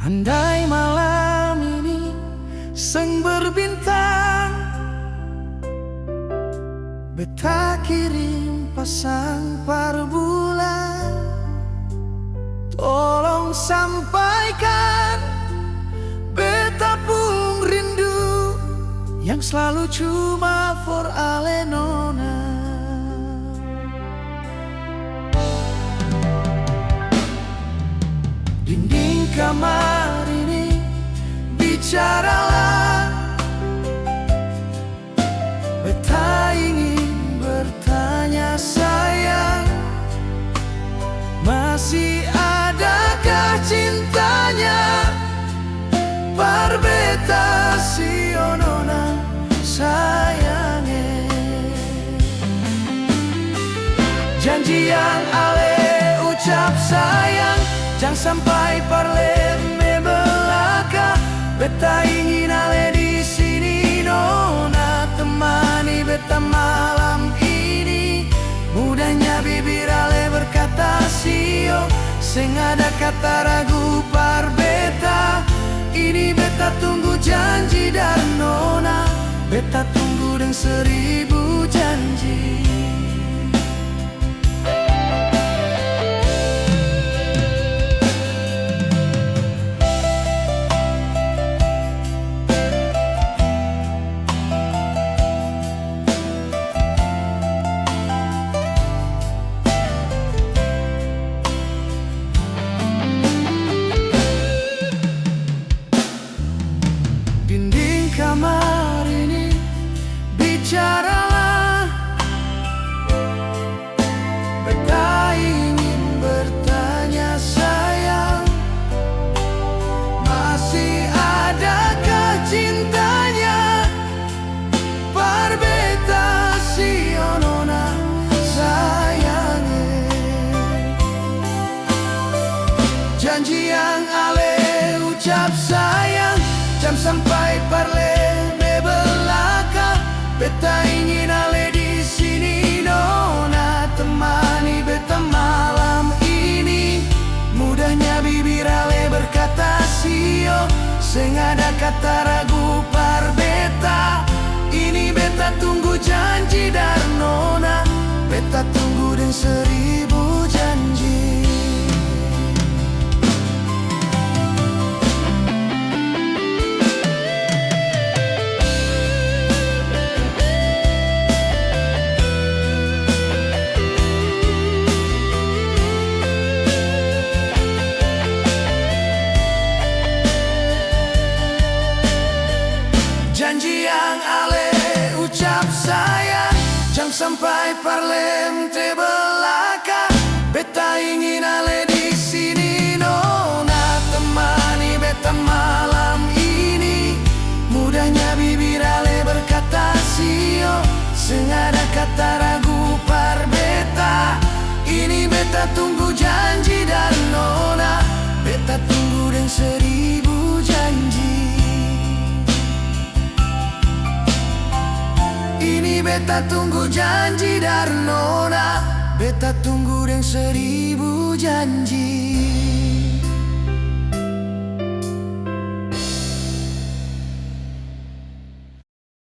Andai malam ini seng berbintang, beta kirim pasang par bulan. Tolong sampaikan beta pun rindu yang selalu cuma for ale nona. Dinding kamar ini bicaralah, beta ingin bertanya sayang, masih adakah cintanya par beta si nona sayange. Janji yang ale ucap sayang, jangan sampai parleme belaka. Beta ingin ale di sini nona, temani beta malam ini. Mudahnya bibir ale berkata sio, seng ada kata ragu par beta. Ini beta tunggu janji dari nona, beta tunggu dengan 1000 janji. Dinding kamar ini bicaralah, beta ingin bertanya sayang, masih adakah cintanya par beta si nona sayange. Janji yang ale ucap sayang, jam sampai parleme belaka. Beta ingin ale di sini nona, temani beta malam ini. Mudahnya bibir ale berkata sio, seng ada kata ragu par beta. Ini beta tunggu janji dari nona, beta tunggu dengan 1000 janji. Janji yang ale ucap sayang, jangan sampai parlem belaka. Beta ingin ale di sini nona, temani beta malam ini. Mudahnya bibir ale berkata sio, seng ada kata ragu par beta. Ini beta tunggu janji dari nona, beta tunggu dengan 1000 janji. Ini beta tunggu janji dari nona, beta tunggu dengan 1000 janji.